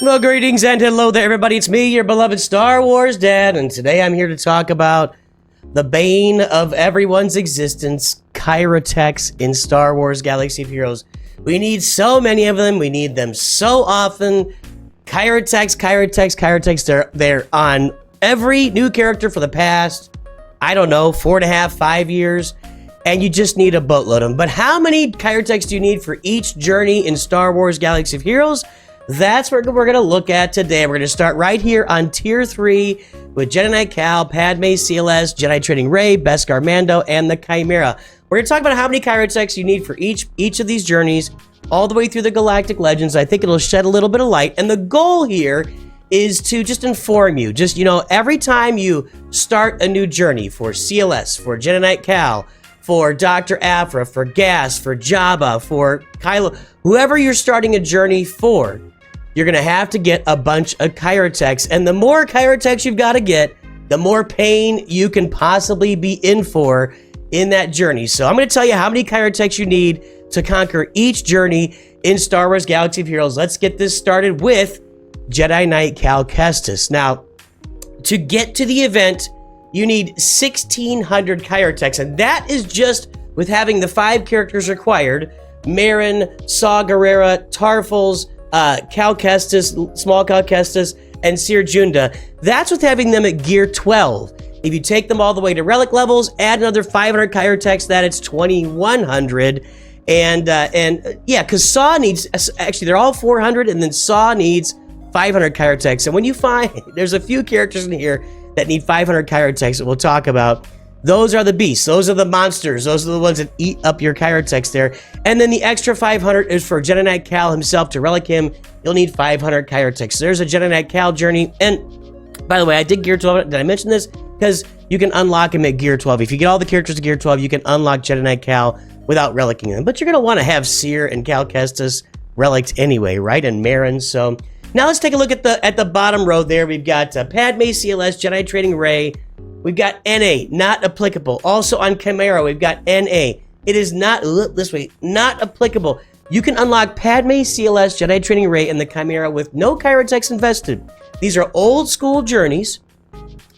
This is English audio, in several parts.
Well, greetings and hello there, everybody. It's me, your beloved Star Wars Dad, and today I'm here to talk about the bane of everyone's existence, Kyrotex in Star Wars Galaxy of Heroes. We need so many of them. We need them so often. Kyrotex. They're on every new character for the past, I don't know, 4.5, 5 years, and you just need a boatload of them. But how many Kyrotex do you need for each journey in Star Wars Galaxy of Heroes? That's what we're going to look at today. We're going to start right here on Tier 3 with Jedi Knight Cal, Padme CLS, Jedi Training Rey, Beskar Mando, and the Chimera. We're going to talk about how many Kyrotex you need for each of these journeys, all the way through the Galactic Legends. I think it'll shed a little bit of light. And the goal here is to just inform you. Just, you know, every time you start a new journey for CLS, for Jedi Knight Cal, for Dr. Aphra, for Gas, for Jabba, for Kylo, whoever you're starting a journey for, you're going to have to get a bunch of Kyrotex. And the more Kyrotex you've got to get, the more pain you can possibly be in for in that journey. So I'm going to tell you how many Kyrotex you need to conquer each journey in Star Wars Galaxy of Heroes. Let's get this started with Jedi Knight Cal Kestis. Now, to get to the event, you need 1,600 Kyrotex, and that is just with having the 5 characters required: Marin, Saw Gerrera, Tarfles, Cal Kestis, Small Cal Kestis, and Cere Junda. That's with having them at Gear 12. If you take them all the way to Relic levels, add another 500 Kyrotex, that it's 2,100. And yeah, because Saw needs, actually they're all 400, and then Saw needs 500 Kyrotex. And when you find, there's a few characters in here that need 500 Kyrotex that we'll talk about. Those are the beasts. Those are the monsters. Those are the ones that eat up your Kyrotex there. And then the extra 500 is for Jedi Knight Cal himself. To relic him, you'll need 500 Kyrotex. So there's a Jedi Knight Cal journey. And by the way, I did Gear 12. Did I mention this? Because you can unlock him at Gear 12. If you get all the characters to Gear 12, you can unlock Jedi Knight Cal without relicking them. But you're going to want to have Cere and Cal Kestis relicked anyway, right? And Marin. So now let's take a look at the bottom row there. We've got Padme CLS, Jedi Training Rey. We've got NA, not applicable. Also on Chimera, we've got NA. It is not, this way, not applicable. You can unlock Padme CLS, Jedi Training Rey, and the Chimera with no Kyrotex invested. These are old school journeys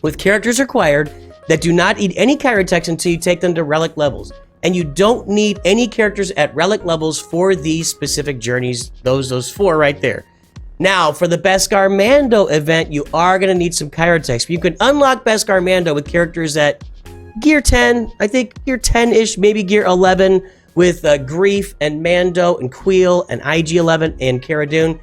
with characters required that do not need any Kyrotex until you take them to Relic levels. And you don't need any characters at Relic levels for these specific journeys, those 4 right there. Now, for the Beskar Mando event, you are going to need some Kyrotex. You can unlock Beskar Mando with characters at Gear 10, I think Gear 10-ish, maybe Gear 11, with Greef and Mando and Queel and IG-11 and Cara Dune.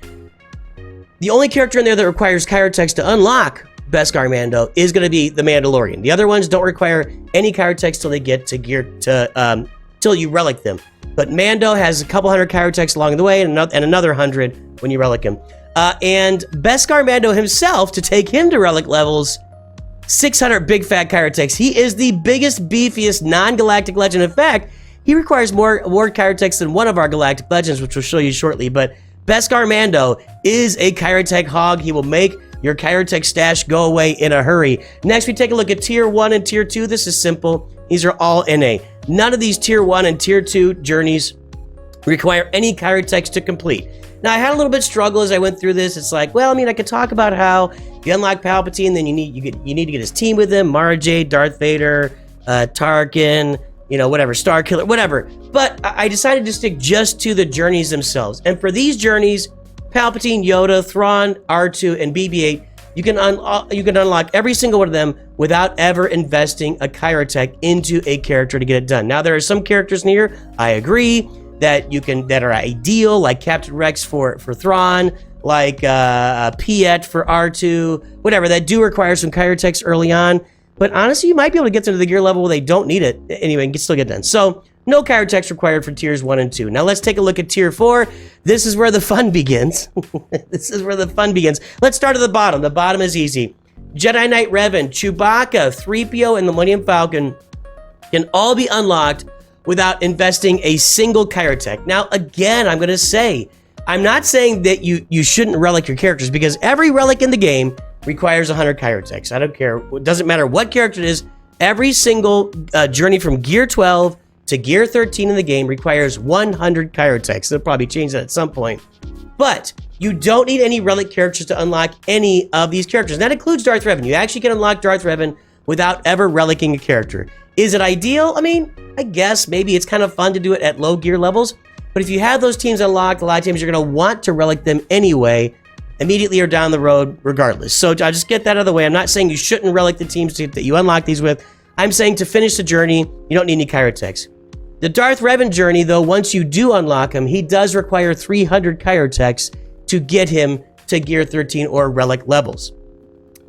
The only character in there that requires Kyrotex to unlock Beskar Mando is going to be the Mandalorian. The other ones don't require any Kyrotex till they get to till you relic them. But Mando has a couple hundred Kyrotex along the way, and another 100 when you relic him. And Beskar Mando himself, to take him to Relic levels, 600 big fat Kyrotex. He is the biggest, beefiest non-galactic legend. In fact, he requires more Kyrotex than one of our galactic legends, which we'll show you shortly. But Beskar Mando is a Kyrotex hog. He will make your Kyrotex stash go away in a hurry. Next, we take a look at Tier 1 and Tier 2. This is simple. These are all NA. None of these Tier 1 and Tier 2 journeys require any Kyrotex to complete. Now, I had a little bit of struggle as I went through this. It's like, well, I mean, I could talk about how you unlock Palpatine, then you need to get his team with him, Mara Jade, Darth Vader, Tarkin, you know, whatever, Starkiller, whatever. But I decided to stick just to the journeys themselves. And for these journeys, Palpatine, Yoda, Thrawn, R2, and BB-8, you can unlock every single one of them without ever investing a Kyrotex into a character to get it done. Now, there are some characters in here, I agree, that are ideal, like Captain Rex for Thrawn, like Piet for R2, whatever, that do require some Kyrotex early on. But honestly, you might be able to get them to the gear level where they don't need it anyway and still get done. So no Kyrotex required for Tiers 1 and 2. Now let's take a look at Tier 4. This is where the fun begins. This is where the fun begins. Let's start at the bottom. The bottom is easy. Jedi Knight Revan, Chewbacca, 3PO, and the Millennium Falcon can all be unlocked without investing a single Kyrotex. Now, again, I'm going to say, I'm not saying that you shouldn't relic your characters, because every relic in the game requires 100 Kyrotex. I don't care. It doesn't matter what character it is. Every single journey from Gear 12 to Gear 13 in the game requires 100 Kyrotex. They'll probably change that at some point. But You don't need any relic characters to unlock any of these characters. And that includes Darth Revan. You actually can unlock Darth Revan without ever relicking a character. Is it ideal? I mean, I guess maybe it's kind of fun to do it at low gear levels. But if you have those teams unlocked, a lot of times you're going to want to relic them anyway, immediately or down the road, regardless. So I'll just get that out of the way. I'm not saying you shouldn't relic the teams that you unlock these with. I'm saying to finish the journey, you don't need any Kyrotechs. The Darth Revan journey, though, once you do unlock him, he does require 300 Kyrotechs to get him to Gear 13 or Relic levels.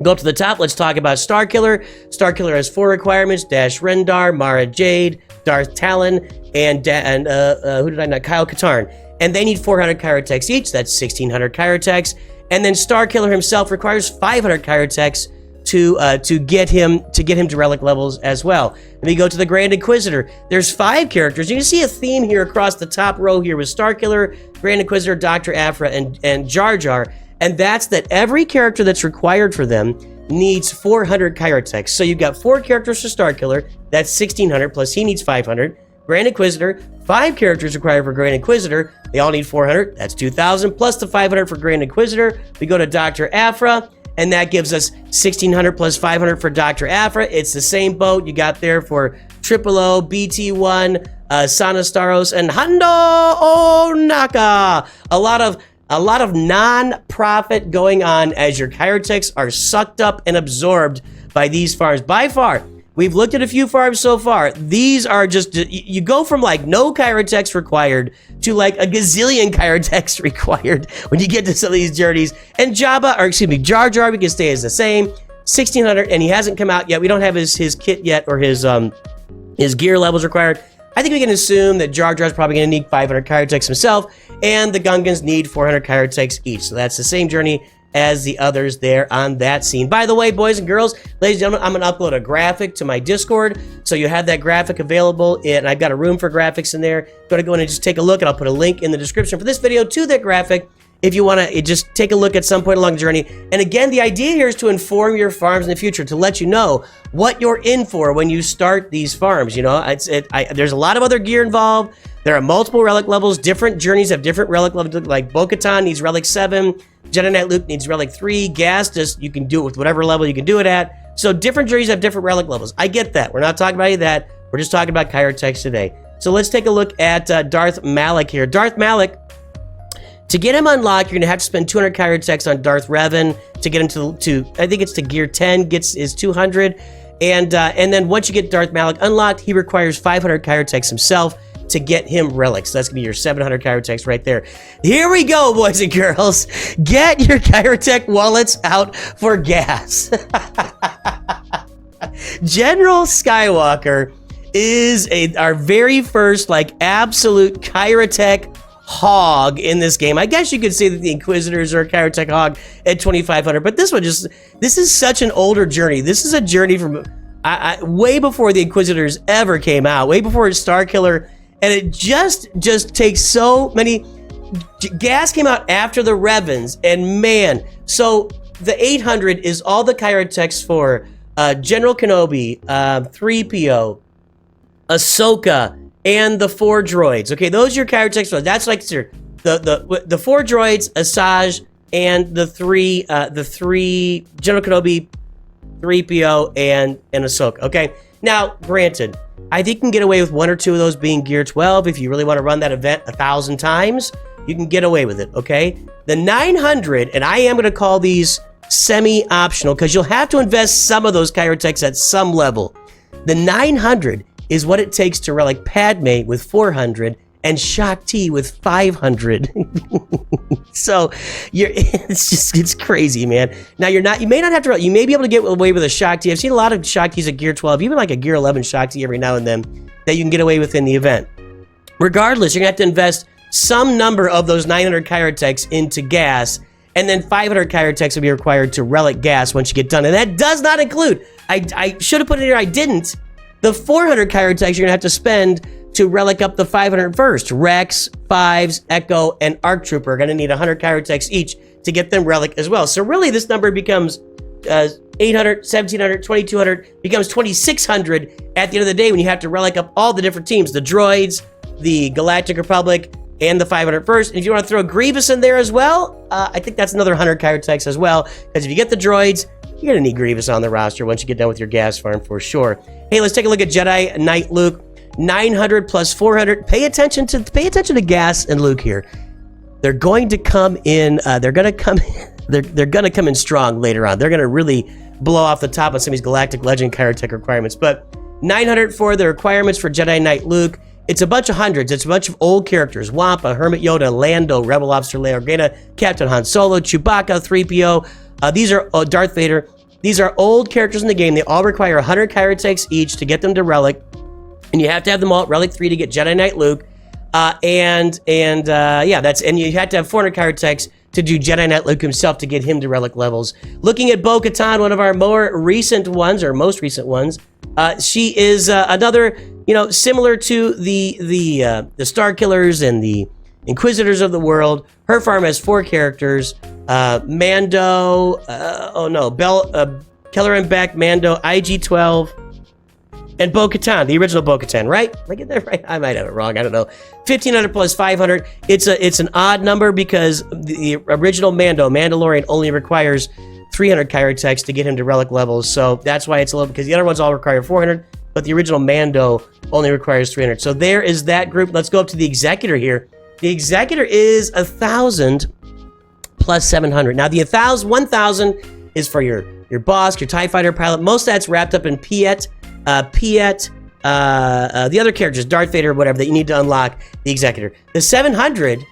Go up to the top, let's talk about Starkiller. Starkiller has 4 requirements: Dash Rendar, Mara Jade, Darth Talon, and Kyle Katarn. And they need 400 Kyrotechs each. That's 1,600 Kyrotechs. And then Starkiller himself requires 500 Kyrotechs to get him to Relic levels as well. Let me go to the Grand Inquisitor. There's 5 characters. You can see a theme here across the top row here with Starkiller, Grand Inquisitor, Dr. Aphra, and Jar Jar. And that's that every character that's required for them needs 400 Kyrotechs. So you've got 4 characters for Starkiller. That's 1,600, plus he needs 500. Grand Inquisitor, 5 characters required for Grand Inquisitor. They all need 400. That's 2,000, plus the 500 for Grand Inquisitor. We go to Dr. Aphra, and that gives us 1,600 plus 500 for Dr. Aphra. It's the same boat you got there for Triple O, BT1, Sanastaros, and Hondo Onaka. A lot of non-profit going on as your Kyrotechs are sucked up and absorbed by these farms. By far, we've looked at a few farms so far. These are just, you go from like no Kyrotechs required to like a gazillion Kyrotechs required when you get to some of these journeys. And Jar Jar, we can stay as the same, 1,600, and he hasn't come out yet. We don't have his kit yet or his gear levels required. I think we can assume that Jar Jar's probably going to need 500 Kyrotechs himself, and the Gungans need 400 Kyrotechs each. So that's the same journey as the others there on that scene. By the way, boys and girls, ladies and gentlemen, I'm going to upload a graphic to my Discord, so you have that graphic available, and I've got a room for graphics in there. Go in and just take a look, and I'll put a link in the description for this video to that graphic if you want to just take a look at some point along the journey. And again, the idea here is to inform your farms in the future, to let you know what you're in for when you start these farms. You know, there's a lot of other gear involved. There are multiple relic levels. Different journeys have different relic levels. Like Bo-Katan needs relic 7. Jedi Knight Luke needs relic 3. Gas, you can do it with whatever level you can do it at. So different journeys have different relic levels. I get that. We're not talking about any of that. We're just talking about Kyrotechs today. So let's take a look at Darth Malak here. Darth Malak, to get him unlocked, you're going to have to spend 200 Kyrotechs on Darth Revan to get him to I think it's to Gear 10, is 200. And then once you get Darth Malak unlocked, he requires 500 Kyrotechs himself to get him relics. So that's going to be your 700 Kyrotechs right there. Here we go, boys and girls. Get your Kyrotech wallets out for gas. General Skywalker is our very first like absolute Kyrotech hog in this game. I guess you could say that the Inquisitors are a Kyrotech hog at 2,500, but this is such an older journey. This is a journey from way before the Inquisitors ever came out, way before Starkiller, and it just takes so many. Gas came out after the Revans, and man, so the 800 is all the Kyrotechs for General Kenobi, 3PO, Ahsoka, and the 4 droids. Okay, those are your Kyrotechs. That's like the 4 droids, Asajj, and the three General Kenobi, 3PO, and Ahsoka. Okay, now granted, I think you can get away with 1 or 2 of those being Gear 12 if you really want to run that event 1,000 times. You can get away with it. Okay, the 900, and I am going to call these semi-optional because you'll have to invest some of those Kyrotechs at some level. The 900 is what it takes to relic Padme with 400 and Shaak Ti with 500. So it's crazy, man. Now you may not have to, you may be able to get away with a Shaak Ti. I've seen a lot of Shaak Tis at Gear 12, even like a Gear 11 Shaak Ti every now and then that you can get away with in the event. Regardless, you're gonna have to invest some number of those 900 Kyrotechs into gas, and then 500 Kyrotechs will be required to relic gas once you get done. And that does not include, I should have put it in here, I didn't, the 400 Kyrotechs you're gonna have to spend to relic up the 500 first. Rex, Fives, Echo, and ARC Trooper are gonna need 100 Kyrotechs each to get them relic as well. So really this number becomes 800, 1700, 2200, becomes 2600 at the end of the day when you have to relic up all the different teams, the droids, the Galactic Republic, and the 500 first. And if you want to throw Grievous in there as well, I think that's another 100 Kyrotex as well. Because if you get the droids, you're going to need Grievous on the roster once you get done with your gas farm for sure. Hey, let's take a look at Jedi Knight Luke. 900 plus 400. Pay attention to Gas and Luke here. They're going to come in. They're going to come in strong later on. They're going to really blow off the top of some of these Galactic Legend Kyrotech requirements. But 900 for the requirements for Jedi Knight Luke. It's a bunch of hundreds. It's a bunch of old characters. Wampa, Hermit Yoda, Lando, Rebel Officer Leia Organa, Captain Han Solo, Chewbacca, 3PO. These are Darth Vader. These are old characters in the game. They all require 100 Kyrotex each to get them to Relic. And you have to have them all at Relic 3 to get Jedi Knight Luke. And you have to have 400 Kyrotex to do Jedi Knight Luke himself to get him to Relic levels. Looking at Bo-Katan, one of our more recent ones, or most recent ones, she is another, similar to the Star Killers and the Inquisitors of the world. Her farm has 4 characters: Mando, Keller and Beck, Mando, IG-12, and Bo-Katan, the original Bo-Katan, right? Am I getting that right? I might have it wrong. I don't know. 1,500 plus 500. It's an odd number because the original Mandalorian only requires 300 Kyrotex to get him to Relic levels. So that's why it's a little, because the other ones all require 400, but the original Mando only requires 300. So there is that group. Let's go up to the Executor here. The Executor is 1,000 plus 700. Now the 1,000 is for your boss, your TIE Fighter pilot. Most of that's wrapped up in Piet, the other characters, Darth Vader, whatever, that you need to unlock the Executor. The 700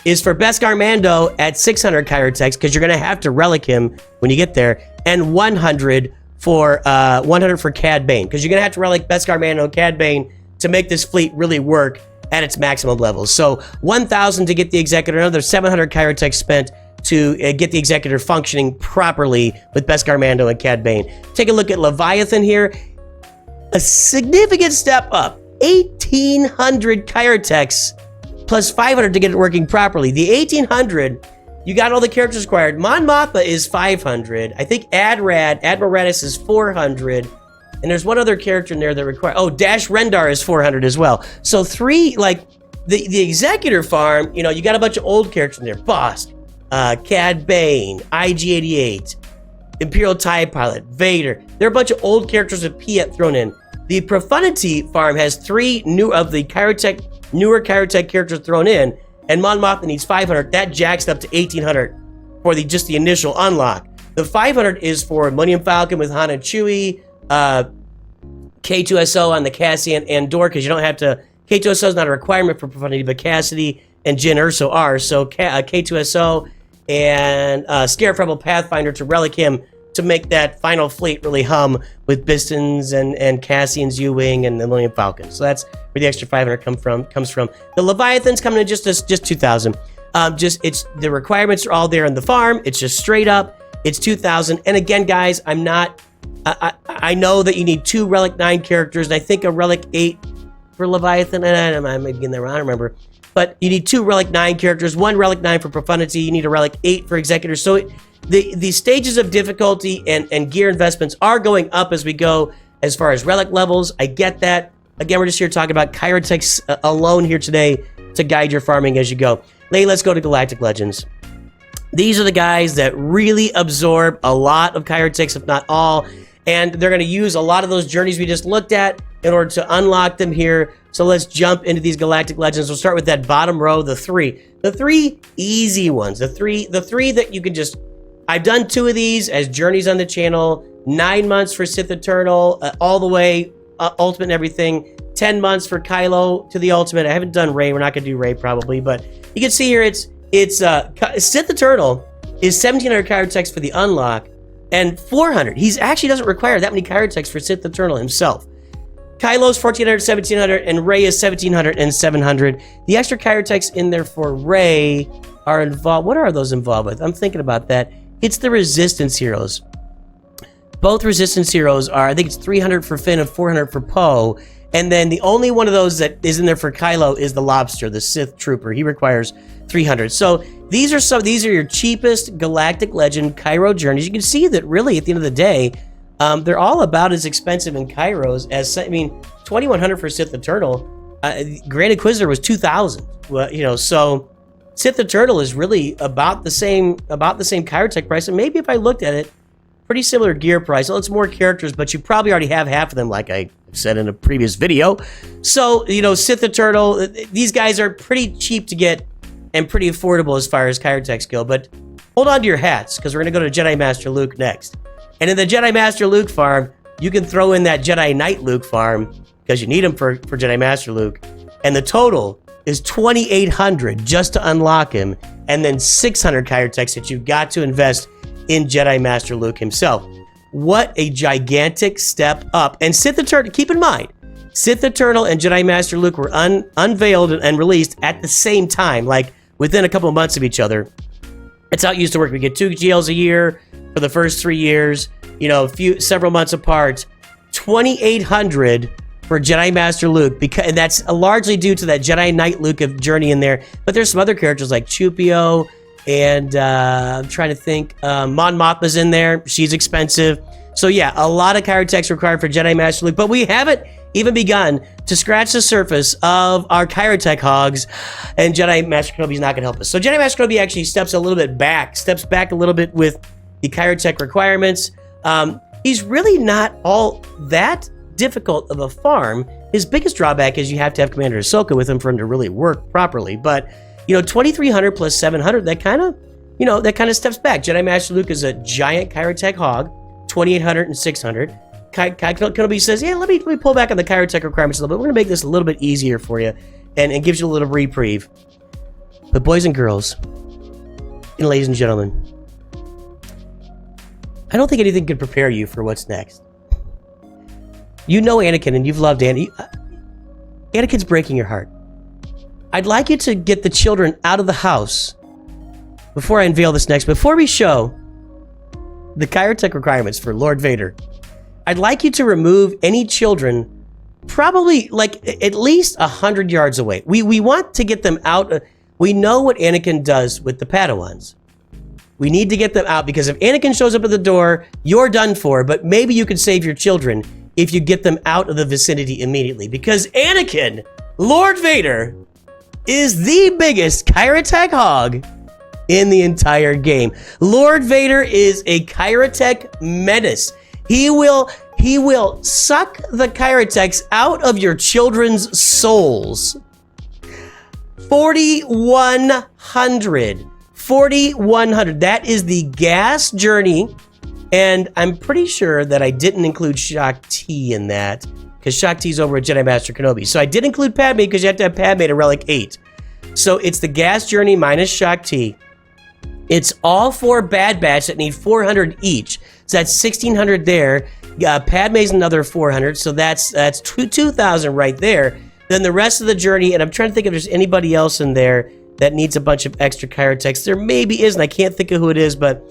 is for Beskar Mando at 600 Kyrotex, because you're going to have to Relic him when you get there, and 100 for Cad Bane, because you're going to have to Relic Beskar Mando and Cad Bane to make this fleet really work at its maximum levels. So 1,000 to get the Executor, another 700 Kyrotex spent to get the Executor functioning properly with Beskar Mando and Cad Bane. Take a look at Leviathan here. A significant step up, 1,800 Kyrotex plus 500 to get it working properly. The 1,800, you got all the characters required. Mon Mothma is 500. I think Admiral Raddus is 400. And there's one other character in there that requires, Dash Rendar is 400 as well. So the Executor farm, you got a bunch of old characters in there. Boss, Cad Bane, IG-88, Imperial TIE Pilot, Vader. There are a bunch of old characters with Piet thrown in. The Profundity farm has 3 newer Kyrotech characters thrown in, and Mon Mothma needs 500. That jacks up to 1,800 for just the initial unlock. The 500 is for Millennium Falcon with Han and Chewie, K2SO on the Cassian and Andor, because you don't have to. K2SO is not a requirement for Profundity, but Cassidy and Jyn Erso are. So K2SO and Scarif Rebel Pathfinder to Relic him to make that final fleet really hum with Bistons and Cassian's U-Wing and the Millennium Falcon. So that's where the extra 500 comes from. The Leviathan's coming in just 2,000. The requirements are all there in the farm. It's just straight up. It's 2,000. And again, guys, I know that you need 2 Relic 9 characters, and I think a Relic 8 for Leviathan. And I might be getting that wrong. I don't remember. But you need 2 Relic 9 characters, 1 Relic 9 for Profundity. You need a Relic 8 for Executor. So the stages of difficulty and gear investments are going up as we go as far as Relic levels. I get that. Again, we're just here talking about Kyrotex alone here today to guide your farming as you go. Let's go to Galactic Legends. These are the guys that really absorb a lot of Kyrotex, if not all, and they're going to use a lot of those journeys we just looked at in order to unlock them here. So let's jump into these Galactic Legends. We'll start with that bottom row, the 3. The 3 easy ones. The three that you can just... I've done 2 of these as journeys on the channel. 9 months for Sith Eternal, all the way, Ultimate and everything. 10 months for Kylo to the Ultimate. I haven't done Rey. We're not going to do Rey probably, but you can see here it's Sith Eternal is 1,700 Kyrotex for the unlock and 400. He actually doesn't require that many Kyrotex for Sith Eternal himself. Kylo's 1,400, 1,700, and Rey is 1,700 and 700. The extra Kyrotex in there for Rey are involved. What are those involved with? I'm thinking about that. It's the Resistance heroes. Both Resistance heroes are, I think it's 300 for Finn and 400 for Poe. And then the only one of those that is in there for Kylo is the Lobster, the Sith Trooper. He requires 300. So these are your cheapest Galactic Legend Kyro journeys. You can see that really at the end of the day, they're all about as expensive in Kyros as, 2,100 for Sith Eternal. Grand Inquisitor was 2,000. Well, so Sith the Turtle is really about the same Kyrotech price, and maybe if I looked at it, pretty similar gear price. Well, it's more characters, but you probably already have half of them, like I said in a previous video. So, Sith the Turtle, these guys are pretty cheap to get and pretty affordable as far as Kyrotechs go, but hold on to your hats, because we're going to go to Jedi Master Luke next. And in the Jedi Master Luke farm, you can throw in that Jedi Knight Luke farm, because you need him for Jedi Master Luke. And the total is 2,800 just to unlock him, and then 600 Kyrotechs that you've got to invest in Jedi Master Luke himself. What a gigantic step up. And Sith the Turtle, keep in mind, Sith the Turtle and Jedi Master Luke were unveiled and released at the same time, like within a couple of months of each other. That's how it used to work. We get 2 GLs a year for the first 3 years, several months apart. 2,800 for Jedi Master Luke, and that's largely due to that Jedi Knight Luke of Journey in there. But there's some other characters like Chupio, and I'm trying to think, Mon Mothma's in there. She's expensive. So yeah, a lot of Kyrotechs required for Jedi Master Luke, but we haven't even begun to scratch the surface of our Kyrotech hogs, and Jedi Master Kenobi's not going to help us. So Jedi Master Kenobi actually steps back a little bit with the Kyrotech requirements. He's really not all that difficult of a farm. His biggest drawback is you have to have Commander Ahsoka with him for him to really work properly. But 2,300 plus 700, that kind of steps back. Jedi Master Luke is a giant Kyrotech hog, 2,800 and 600. Kenobi says, yeah, let me pull back on the Kyrotech requirements a little bit. We're going to make this a little bit easier for you, and it gives you a little reprieve. But boys and girls, and ladies and gentlemen, I don't think anything could prepare you for what's next. Anakin, and you've loved Anakin's breaking your heart. I'd like you to get the children out of the house before I unveil this next. Before we show the Kyrotech requirements for Lord Vader, I'd like you to remove any children probably like at least 100 yards away. We want to get them out. We know what Anakin does with the Padawans. We need to get them out, because if Anakin shows up at the door, you're done for, but maybe you could save your children if you get them out of the vicinity immediately, because Anakin, Lord Vader, is the biggest Kyrotech hog in the entire game. Lord Vader is a Kyrotech menace. He will suck the Kyrotechs out of your children's souls. 4,100. 4,100. That is the gas journey. And I'm pretty sure that I didn't include Shaak Ti in that, because Shaak Ti's over at Jedi Master Kenobi. So I did include Padme, because you have to have Padme to Relic 8. So it's the gas journey minus Shaak Ti. It's all 4 Bad Batch that need 400 each. So that's 1,600 there. Padme's another 400, so that's 2,000 right there. Then the rest of the journey, and I'm trying to think if there's anybody else in there that needs a bunch of extra Kyrotechs. There maybe is, and I can't think of who it is, but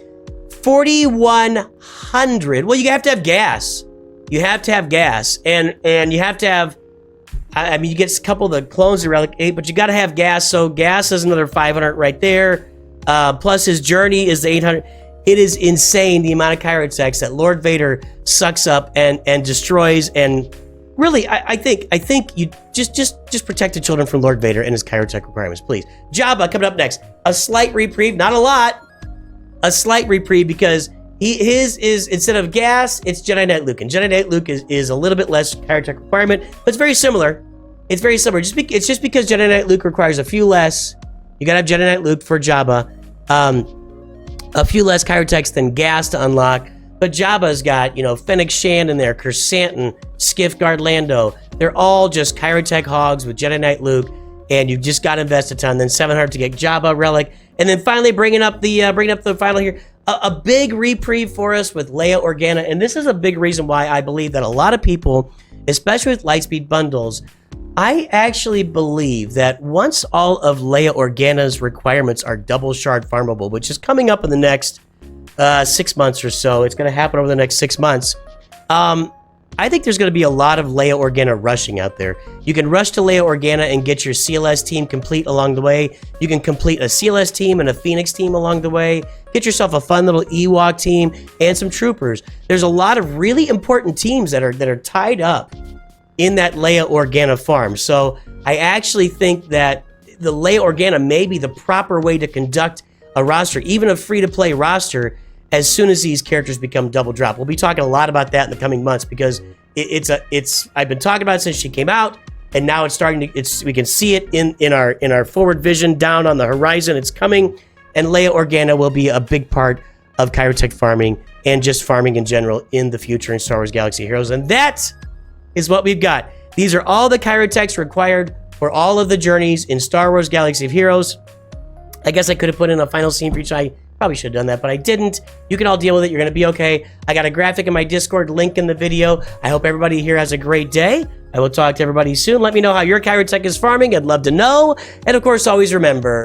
4,100. Well, you have to have gas. You have to have gas, and you have to have, I mean, you get a couple of the clones of Relic 8, but you got to have gas, so gas is another 500 right there. Plus his journey is the 800. It is insane the amount of Kyrotechs that Lord Vader sucks up and destroys. And really, I think you just protect the children from Lord Vader and his Kyrotech requirements, please. Jabba coming up next. A slight reprieve, not a lot. A slight reprieve, because his is, instead of gas, it's Jedi Knight Luke. And Jedi Knight Luke is a little bit less Kyrotech requirement, but it's very similar. It's very similar. It's just because Jedi Knight Luke requires a few less. You gotta have Jedi Knight Luke for Jabba. A few less Kyrotechs than gas to unlock. But Jabba's got, Fennec Shand in there, Kersantin, Skiff Guard Lando. They're all just Kyrotech hogs with Jedi Knight Luke, and you've just got to invest a ton. Then 700 to get Jabba Relic, and then finally bringing up the final here, a big reprieve for us with Leia Organa. And this is a big reason why I believe that a lot of people, especially with Lightspeed bundles, I actually believe that once all of Leia Organa's requirements are double shard farmable, which is coming up in the next 6 months or so, it's going to happen over the next 6 months. I think there's going to be a lot of Leia Organa rushing out there. You can rush to Leia Organa and get your CLS team complete along the way. You can complete a CLS team and a Phoenix team along the way. Get yourself a fun little Ewok team and some troopers. There's a lot of really important teams that are tied up in that Leia Organa farm. So I actually think that the Leia Organa may be the proper way to conduct a roster, even a free-to-play roster, as soon as these characters become double drop. We'll be talking a lot about that in the coming months because I've been talking about it since she came out, and now it's starting to, we can see it in our forward vision down on the horizon. It's coming, and Leia Organa will be a big part of Kyrotech farming and just farming in general in the future in Star Wars Galaxy of Heroes. And that is what we've got. These are all the Kyrotechs required for all of the journeys in Star Wars Galaxy of Heroes. I guess I could have put in a final scene for each. I probably should have done that, but I didn't. You can all deal with it. You're going to be okay. I got a graphic in my Discord, link in the video. I hope everybody here has a great day. I will talk to everybody soon. Let me know how your Kyrotech is farming. I'd love to know. And of course, always remember,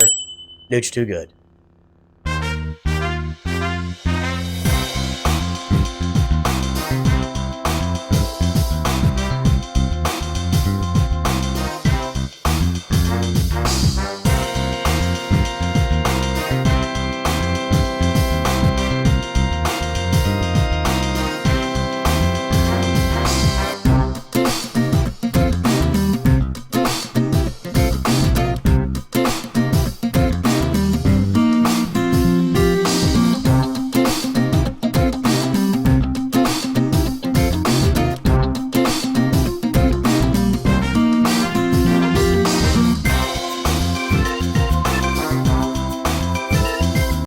Nooch Too Good.